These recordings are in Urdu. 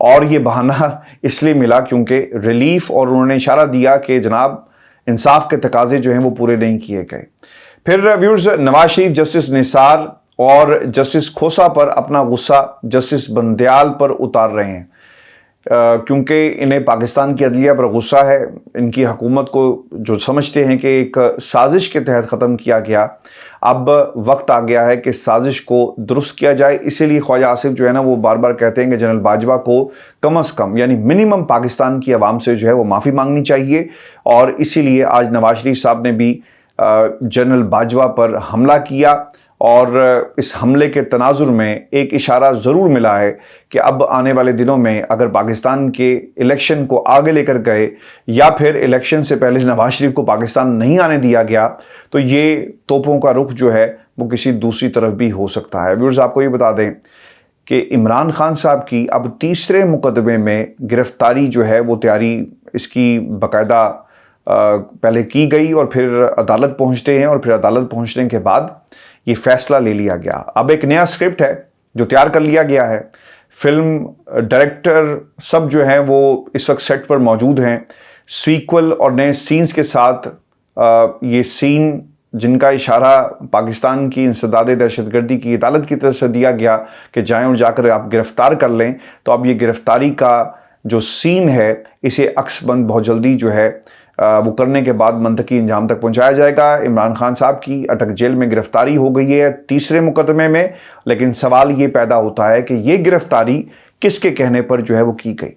اور یہ بہانہ اس لیے ملا کیونکہ ریلیف، اور انہوں نے اشارہ دیا کہ جناب انصاف کے تقاضے جو ہیں وہ پورے نہیں کیے گئے۔ پھر ویورز، نواز شریف جسٹس نثار اور جسٹس کھوسہ پر اپنا غصہ جسٹس بندیال پر اتار رہے ہیں، کیونکہ انہیں پاکستان کی عدلیہ پر غصہ ہے، ان کی حکومت کو جو سمجھتے ہیں کہ ایک سازش کے تحت ختم کیا گیا، اب وقت آ گیا ہے کہ سازش کو درست کیا جائے۔ اسی لیے خواجہ آصف جو ہے نا وہ بار بار کہتے ہیں کہ جنرل باجوہ کو کم از کم یعنی منیمم پاکستان کی عوام سے جو ہے وہ معافی مانگنی چاہیے، اور اسی لیے آج نواز شریف صاحب نے بھی جنرل باجوہ پر حملہ کیا، اور اس حملے کے تناظر میں ایک اشارہ ضرور ملا ہے کہ اب آنے والے دنوں میں اگر پاکستان کے الیکشن کو آگے لے کر گئے یا پھر الیکشن سے پہلے نواز شریف کو پاکستان نہیں آنے دیا گیا تو یہ توپوں کا رخ جو ہے وہ کسی دوسری طرف بھی ہو سکتا ہے۔ ویورز، آپ کو یہ بتا دیں کہ عمران خان صاحب کی اب تیسرے مقدمے میں گرفتاری جو ہے وہ تیاری اس کی باقاعدہ پہلے کی گئی، اور پھر عدالت پہنچتے ہیں، اور پھر عدالت پہنچنے کے بعد یہ فیصلہ لے لیا گیا۔ اب ایک نیا اسکرپٹ ہے جو تیار کر لیا گیا ہے، فلم ڈائریکٹر سب جو ہیں وہ اس وقت سیٹ پر موجود ہیں، سیکول اور نئے سینز کے ساتھ۔ یہ سین جن کا اشارہ پاکستان کی انسداد دہشت گردی کی عدالت کی طرف سے دیا گیا کہ جائیں اور جا کر آپ گرفتار کر لیں، تو اب یہ گرفتاری کا جو سین ہے اسے عکس بند بہت جلدی جو ہے وہ کرنے کے بعد منطقی انجام تک پہنچایا جائے گا۔ عمران خان صاحب کی اٹک جیل میں گرفتاری ہو گئی ہے تیسرے مقدمے میں، لیکن سوال یہ پیدا ہوتا ہے کہ یہ گرفتاری کس کے کہنے پر جو ہے وہ کی گئی۔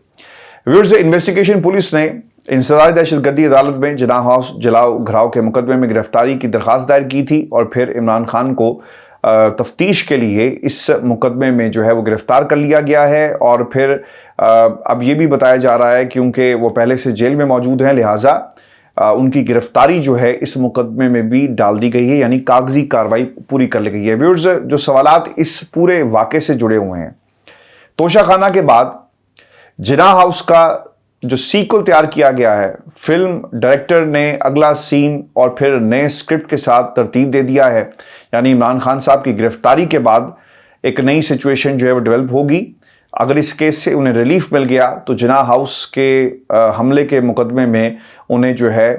ویورز، انویسٹیگیشن پولیس نے انسداد دہشت گردی عدالت میں جناح ہاؤس جلاؤ گھراؤ کے مقدمے میں گرفتاری کی درخواست دائر کی تھی، اور پھر عمران خان کو تفتیش کے لیے اس مقدمے میں جو ہے وہ گرفتار کر لیا گیا ہے، اور پھر اب یہ بھی بتایا جا رہا ہے کیونکہ وہ پہلے سے جیل میں موجود ہیں لہٰذا ان کی گرفتاری جو ہے اس مقدمے میں بھی ڈال دی گئی ہے، یعنی کاغذی کارروائی پوری کر لی گئی ہے۔ ویورز، جو سوالات اس پورے واقعے سے جڑے ہوئے ہیں، توشہ خانہ کے بعد جناح ہاؤس کا جو سیکول تیار کیا گیا ہے، فلم ڈائریکٹر نے اگلا سین اور پھر نئے اسکرپٹ کے ساتھ ترتیب دے دیا ہے، یعنی عمران خان صاحب کی گرفتاری کے بعد ایک نئی سچویشن جو ہے وہ ڈیولپ ہوگی۔ اگر اس کیس سے انہیں ریلیف مل گیا تو جناح ہاؤس کے حملے کے مقدمے میں انہیں جو ہے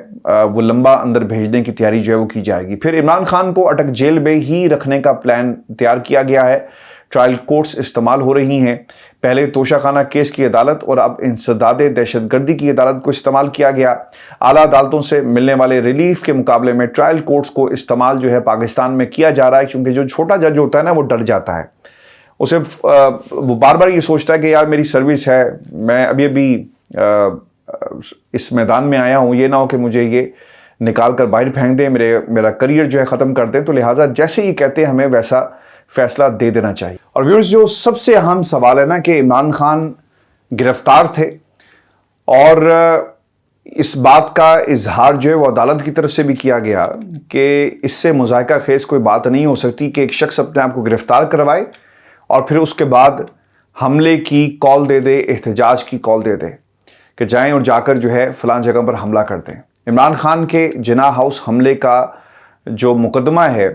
وہ لمبا اندر بھیجنے کی تیاری جو ہے وہ کی جائے گی۔ پھر عمران خان کو اٹک جیل میں ہی رکھنے کا پلان تیار کیا گیا ہے، ٹرائل کورٹس استعمال ہو رہی ہیں، پہلے توشہ خانہ کیس کی عدالت اور اب انسداد دہشت گردی کی عدالت کو استعمال کیا گیا۔ اعلیٰ عدالتوں سے ملنے والے ریلیف کے مقابلے میں ٹرائل کورٹس کو استعمال جو ہے پاکستان میں کیا جا رہا ہے، کیونکہ جو چھوٹا جج ہوتا ہے نا وہ ڈر جاتا ہے، اسے وہ بار بار یہ سوچتا ہے کہ یار میری سروس ہے، میں ابھی اس میدان میں آیا ہوں، یہ نہ ہو کہ مجھے یہ نکال کر باہر پھینک دیں، میرا کریئر جو ہے ختم کر دیں، تو لہٰذا جیسے یہ کہتے ہیں ہمیں ویسا فیصلہ دے دینا چاہیے۔ اور ویورز، جو سب سے اہم سوال ہے نا کہ عمران خان گرفتار تھے، اور اس بات کا اظہار جو ہے وہ عدالت کی طرف سے بھی کیا گیا کہ اس سے مضحکہ خیز کوئی بات نہیں ہو سکتی کہ ایک شخص اپنے آپ کو گرفتار کروائے اور پھر اس کے بعد حملے کی کال دے دے، احتجاج کی کال دے دے کہ جائیں اور جا کر جو ہے فلان جگہ پر حملہ کر دیں۔ عمران خان کے جناح ہاؤس حملے کا جو مقدمہ ہے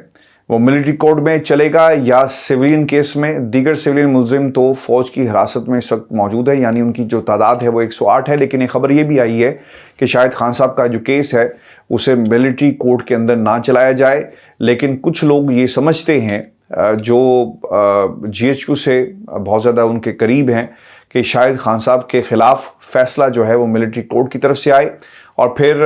وہ ملٹری کورٹ میں چلے گا یا سویلین کیس میں؟ دیگر سویلین ملزم تو فوج کی حراست میں اس وقت موجود ہے، یعنی ان کی جو تعداد ہے وہ 108 ہے، لیکن ایک خبر یہ بھی آئی ہے کہ شاید خان صاحب کا جو کیس ہے اسے ملٹری کورٹ کے اندر نہ چلایا جائے، لیکن کچھ لوگ یہ سمجھتے ہیں جو جی ایچ کیو سے بہت زیادہ ان کے قریب ہیں کہ شاید خان صاحب کے خلاف فیصلہ جو ہے وہ ملٹری کورٹ کی طرف سے آئے، اور پھر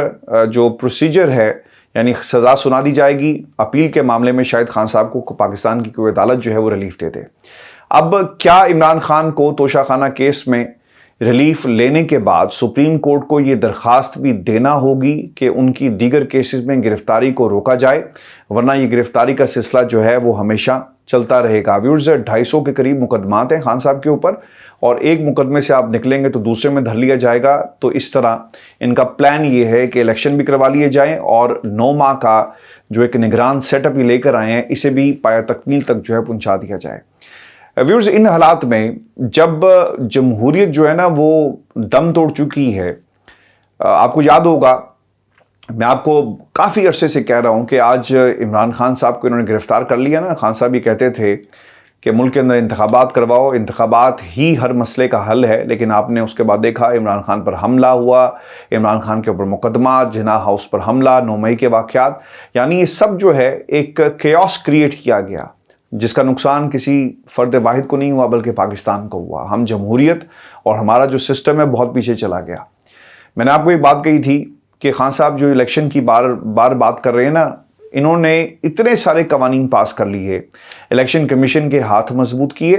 جو پروسیجر ہے یعنی سزا سنا دی جائے گی، اپیل کے معاملے میں شاید خان صاحب کو پاکستان کی کوئی عدالت جو ہے وہ ریلیف دے دے۔ اب کیا عمران خان کو توشہ خانہ کیس میں ریلیف لینے کے بعد سپریم کورٹ کو یہ درخواست بھی دینا ہوگی کہ ان کی دیگر کیسز میں گرفتاری کو روکا جائے، ورنہ یہ گرفتاری کا سلسلہ جو ہے وہ ہمیشہ چلتا رہے گا۔ ویورز، 250 کے قریب مقدمات ہیں خان صاحب کے اوپر، اور ایک مقدمے سے آپ نکلیں گے تو دوسرے میں دھر لیا جائے گا، تو اس طرح ان کا پلان یہ ہے کہ الیکشن بھی کروا لیے جائیں اور 9 ماہ کا جو ایک نگران سیٹ اپ یہ لے کر آئے ہیں اسے بھی پایہ تکمیل تک جو ہے پہنچا دیا جائے۔ ویورز، ان حالات میں جب جمہوریت جو ہے نا وہ دم توڑ چکی ہے، آپ کو یاد ہوگا میں آپ کو کافی عرصے سے کہہ رہا ہوں کہ آج عمران خان صاحب کو انہوں نے گرفتار کر لیا نا، خان صاحب یہ کہتے تھے کہ ملک کے اندر انتخابات کرواؤ, انتخابات ہی ہر مسئلے کا حل ہے. لیکن آپ نے اس کے بعد دیکھا عمران خان پر حملہ ہوا, عمران خان کے اوپر مقدمات, جناح ہاؤس پر حملہ, 9 مئی کے واقعات, یعنی یہ سب جو ہے ایک کیوس کریٹ کیا گیا جس کا نقصان کسی فرد واحد کو نہیں ہوا بلکہ پاکستان کو ہوا. ہم جمہوریت اور ہمارا جو سسٹم ہے بہت پیچھے چلا گیا. میں نے آپ کو یہ بات کہی تھی کہ خان صاحب جو الیکشن کی بار بات کر رہے ہیں نا, انہوں نے اتنے سارے قوانین پاس کر لیے, الیکشن کمیشن کے ہاتھ مضبوط کیے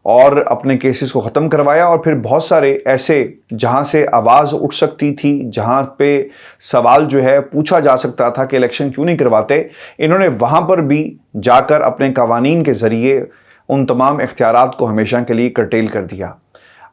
اور اپنے کیسز کو ختم کروایا, اور پھر بہت سارے ایسے جہاں سے آواز اٹھ سکتی تھی, جہاں پہ سوال جو ہے پوچھا جا سکتا تھا کہ الیکشن کیوں نہیں کرواتے, انہوں نے وہاں پر بھی جا کر اپنے قوانین کے ذریعے ان تمام اختیارات کو ہمیشہ کے لیے کرٹیل کر دیا.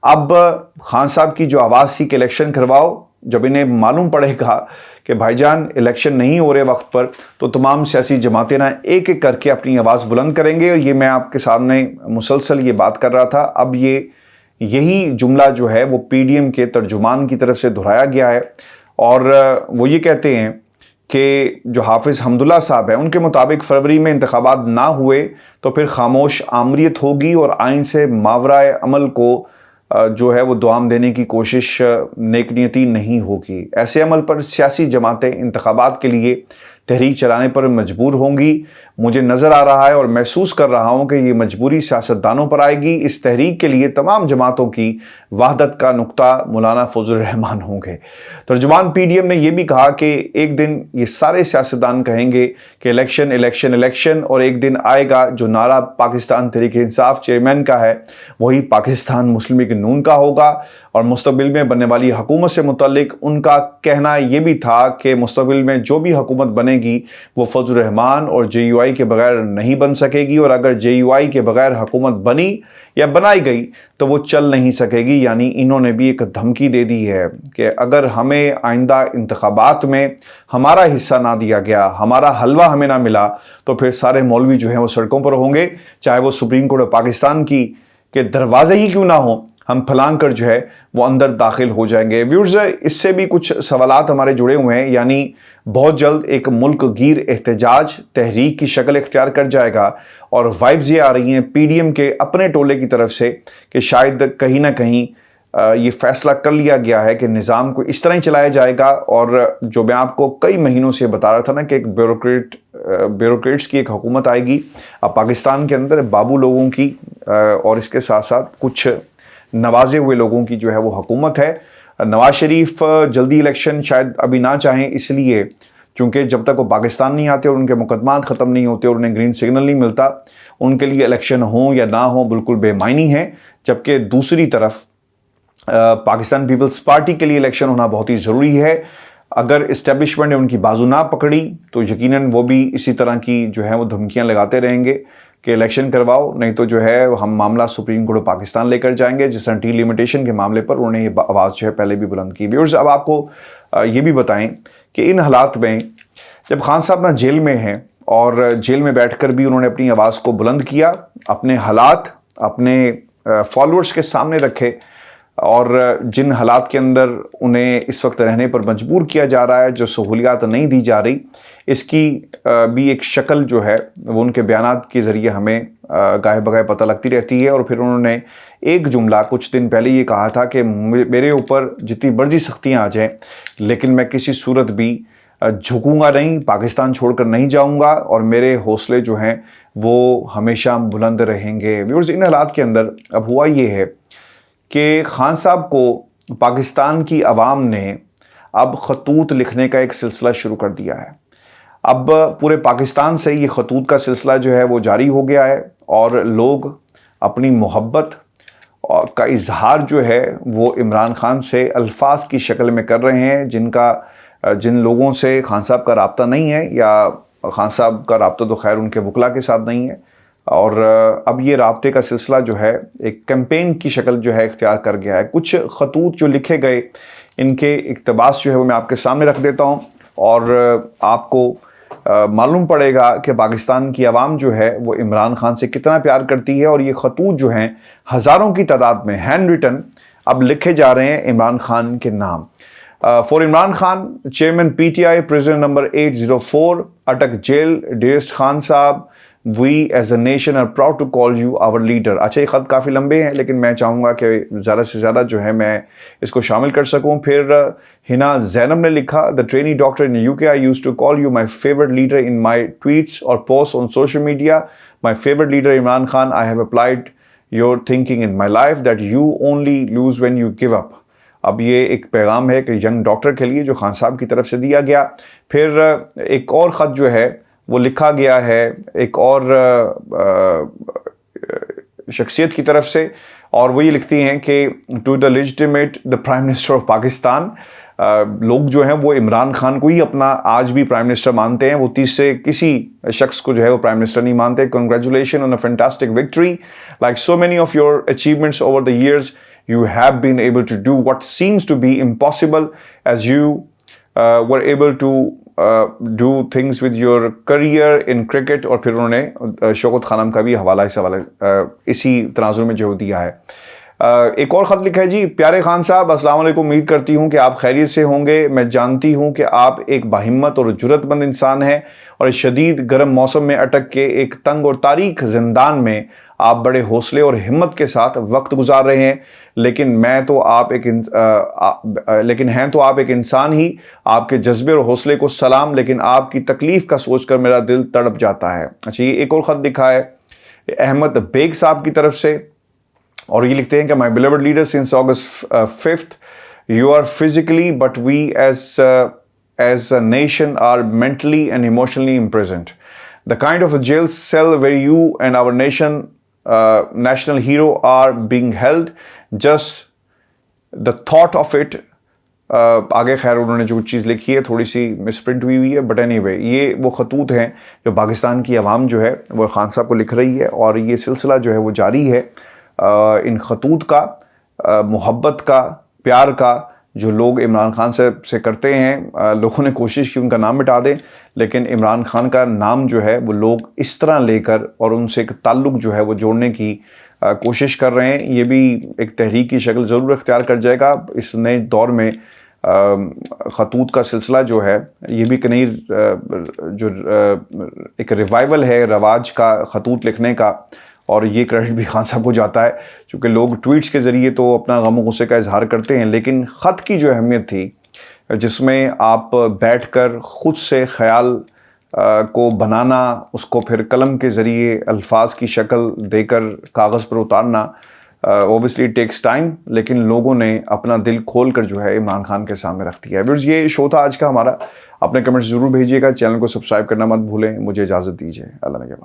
اب خان صاحب کی جو آواز تھی کہ الیکشن کرواؤ, جب انہیں معلوم پڑے گا کہ بھائی جان الیکشن نہیں ہو رہے وقت پر, تو تمام سیاسی جماعتیں نہ ایک ایک کر کے اپنی آواز بلند کریں گے. اور یہ میں آپ کے سامنے مسلسل یہ بات کر رہا تھا. اب یہی جملہ جو ہے وہ پی ڈی ایم کے ترجمان کی طرف سے دہرایا گیا ہے, اور وہ یہ کہتے ہیں کہ جو حافظ حمداللہ صاحب ہیں ان کے مطابق فروری میں انتخابات نہ ہوئے تو پھر خاموش آمریت ہوگی اور آئین سے ماورائے عمل کو جو ہے وہ دوام دینے کی کوشش نیک نیتی نہیں ہوگی. ایسے عمل پر سیاسی جماعتیں انتخابات کے لیے تحریک چلانے پر مجبور ہوں گی. مجھے نظر آ رہا ہے اور محسوس کر رہا ہوں کہ یہ مجبوری سیاستدانوں پر آئے گی. اس تحریک کے لیے تمام جماعتوں کی وحدت کا نقطہ مولانا فضل الرحمان ہوں گے. ترجمان پی ڈی ایم نے یہ بھی کہا کہ ایک دن یہ سارے سیاستدان کہیں گے کہ الیکشن الیکشن الیکشن, اور ایک دن آئے گا جو نعرہ پاکستان تحریک انصاف چیئرمین کا ہے وہی پاکستان مسلم لیگ نون کا ہوگا. اور مستقبل میں بننے والی حکومت سے متعلق ان کا کہنا یہ بھی تھا کہ مستقبل میں جو بھی حکومت بنے گی وہ فضل الرحمان اور جے یو آئی کے بغیر نہیں بن سکے گی, اور اگر جے یو آئی کے بغیر حکومت بنی یا بنائی گئی تو وہ چل نہیں سکے گی. یعنی انہوں نے بھی ایک دھمکی دے دی ہے کہ اگر ہمیں آئندہ انتخابات میں ہمارا حصہ نہ دیا گیا, ہمارا حلوہ ہمیں نہ ملا, تو پھر سارے مولوی جو ہیں وہ سڑکوں پر ہوں گے, چاہے وہ سپریم کورٹ پاکستان کی کہ دروازے ہی کیوں نہ ہوں, ہم پھلانگ کر جو ہے وہ اندر داخل ہو جائیں گے. ویورز, اس سے بھی کچھ سوالات ہمارے جڑے ہوئے ہیں. یعنی بہت جلد ایک ملک گیر احتجاج تحریک کی شکل اختیار کر جائے گا, اور وائبز یہ آ رہی ہیں پی ڈی ایم کے اپنے ٹولے کی طرف سے کہ شاید کہیں نہ کہیں یہ فیصلہ کر لیا گیا ہے کہ نظام کو اس طرح ہی چلایا جائے گا. اور جو میں آپ کو کئی مہینوں سے بتا رہا تھا نا کہ ایک بیوروکریٹس کی ایک حکومت آئے گی اب پاکستان کے اندر, بابو لوگوں کی اور اس کے ساتھ ساتھ کچھ نوازے ہوئے لوگوں کی جو ہے وہ حکومت ہے. نواز شریف جلدی الیکشن شاید ابھی نہ چاہیں, اس لیے چونکہ جب تک وہ پاکستان نہیں آتے اور ان کے مقدمات ختم نہیں ہوتے اور انہیں گرین سگنل نہیں ملتا, ان کے لیے الیکشن ہوں یا نہ ہوں بالکل بے معنی ہے. جبکہ دوسری طرف پاکستان پیپلز پارٹی کے لیے الیکشن ہونا بہت ہی ضروری ہے. اگر اسٹیبلشمنٹ نے ان کی بازو نہ پکڑی تو یقیناً وہ بھی اسی طرح کی جو ہے وہ دھمکیاں لگاتے رہیں گے کہ الیکشن کرواؤ, نہیں تو جو ہے ہم معاملہ سپریم کورٹ پاکستان لے کر جائیں گے. جس طرح ٹی لمیٹیشن کے معاملے پر انہوں نے یہ آواز جو ہے پہلے بھی بلند کی. ویورز, اب آپ کو یہ بھی بتائیں کہ ان حالات میں جب خان صاحب نہ جیل میں ہیں اور جیل میں بیٹھ کر بھی انہوں نے اپنی آواز کو بلند کیا, اپنے حالات اپنے فالوورز کے سامنے رکھے, اور جن حالات کے اندر انہیں اس وقت رہنے پر مجبور کیا جا رہا ہے, جو سہولیات نہیں دی جا رہی, اس کی بھی ایک شکل جو ہے وہ ان کے بیانات کے ذریعے ہمیں گاہے بگاہے پتہ لگتی رہتی ہے. اور پھر انہوں نے ایک جملہ کچھ دن پہلے یہ کہا تھا کہ میرے اوپر جتنی مرضی سختیاں آ جائیں لیکن میں کسی صورت بھی جھکوں گا نہیں, پاکستان چھوڑ کر نہیں جاؤں گا, اور میرے حوصلے جو ہیں وہ ہمیشہ بلند رہیں گے. ویورز, ان حالات کے اندر اب ہوا یہ ہے کہ خان صاحب کو پاکستان کی عوام نے اب خطوط لکھنے کا ایک سلسلہ شروع کر دیا ہے. اب پورے پاکستان سے یہ خطوط کا سلسلہ جو ہے وہ جاری ہو گیا ہے, اور لوگ اپنی محبت کا اظہار جو ہے وہ عمران خان سے الفاظ کی شکل میں کر رہے ہیں, جن لوگوں سے خان صاحب کا رابطہ نہیں ہے, یا خان صاحب کا رابطہ تو خیر ان کے وکلا کے ساتھ نہیں ہے. اور اب یہ رابطے کا سلسلہ جو ہے ایک کیمپین کی شکل جو ہے اختیار کر گیا ہے. کچھ خطوط جو لکھے گئے ان کے اقتباس جو ہے وہ میں آپ کے سامنے رکھ دیتا ہوں, اور آپ کو معلوم پڑے گا کہ پاکستان کی عوام جو ہے وہ عمران خان سے کتنا پیار کرتی ہے. اور یہ خطوط جو ہیں ہزاروں کی تعداد میں ہینڈ ریٹن اب لکھے جا رہے ہیں عمران خان کے نام. For Imran Khan, chairman P T I, prison number 804, Attock jail, dearest Khan صاحب, we as a nation are proud to call you our leader. اچھا یہ خط کافی لمبے ہیں لیکن میں چاہوں گا کہ زیادہ سے زیادہ جو ہے میں اس کو شامل کر سکوں. پھر ہنا زینب نے لکھا, the trainee doctor in UK, I used to call you my favorite leader in my tweets or posts on social media. My favorite leader Imran Khan, I have applied your thinking in my life that you only lose when you give up. اب یہ ایک پیغام ہے کہ ینگ ڈاکٹر کے لیے جو خان صاحب کی طرف سے دیا گیا. پھر ایک اور خط جو ہے وہ لکھا گیا ہے ایک اور شخصیت کی طرف سے, اور وہ یہ لکھتی ہیں کہ to the legitimate the prime minister of Pakistan. لوگ جو ہیں وہ عمران خان کو ہی اپنا آج بھی پرائم منسٹر مانتے ہیں, وہ تیسرے کسی شخص کو جو ہے وہ پرائم منسٹر نہیں مانتے. Congratulation on a fantastic victory. Like so many of your achievements over the years, you have been able to do what seems to be impossible, as you were able to do things with your career in cricket. اور پھر انہوں نے شوکت خانم کا بھی حوالہ اسی تناظر میں جو دیا ہے. ایک اور خط لکھا ہے جی, پیارے خان صاحب السلام علیکم, امید کرتی ہوں کہ آپ خیریت سے ہوں گے. میں جانتی ہوں کہ آپ ایک باہمت اور جرأت مند انسان ہیں اور اس شدید گرم موسم میں اٹک کے ایک تنگ اور تاریک زندان میں آپ بڑے حوصلے اور ہمت کے ساتھ وقت گزار رہے ہیں. لیکن ہیں تو آپ ایک انسان ہی. آپ کے جذبے اور حوصلے کو سلام, لیکن آپ کی تکلیف کا سوچ کر میرا دل تڑپ جاتا ہے. اچھا یہ ایک اور خط لکھا ہے احمد بیگ صاحب کی طرف سے, اور یہ لکھتے ہیں کہ my beloved leader since August 5th, you are physically but we as a nation are mentally and emotionally imprisoned. The kind of a jail cell where you and our national hero are being held, just the thought of it. آگے خیر انہوں نے جو چیز لکھی ہے تھوڑی سی مس پرنٹ ہوئی ہے, بٹ اینی وے یہ وہ خطوط ہیں جو پاکستان کی عوام جو ہے وہ خان صاحب کو لکھ رہی ہے, اور یہ سلسلہ جو ہے وہ جاری ہے. ان خطوط کا, محبت کا, پیار کا جو لوگ عمران خان سے کرتے ہیں. لوگوں نے کوشش کی ان کا نام مٹا دیں, لیکن عمران خان کا نام جو ہے وہ لوگ اس طرح لے کر اور ان سے ایک تعلق جو ہے وہ جوڑنے کی کوشش کر رہے ہیں. یہ بھی ایک تحریک کی شکل ضرور اختیار کر جائے گا اس نئے دور میں. خطوط کا سلسلہ جو ہے یہ بھی ایک نئی جو ایک ریوائول ہے رواج کا خطوط لکھنے کا, اور یہ کریڈٹ بھی خان صاحب کو جاتا ہے چونکہ لوگ ٹویٹس کے ذریعے تو اپنا غم و غصے کا اظہار کرتے ہیں, لیکن خط کی جو اہمیت تھی جس میں آپ بیٹھ کر خود سے خیال کو بنانا, اس کو پھر قلم کے ذریعے الفاظ کی شکل دے کر کاغذ پر اتارنا, اوبویسلی ٹیکس ٹائم, لیکن لوگوں نے اپنا دل کھول کر جو ہے عمران خان کے سامنے رکھ دیا ہے. ویورز یہ شو تھا آج کا ہمارا. اپنے کمنٹس ضرور بھیجیے گا, چینل کو سبسکرائب کرنا مت بھولیں. مجھے اجازت دیجیے, اللہ نگہبان.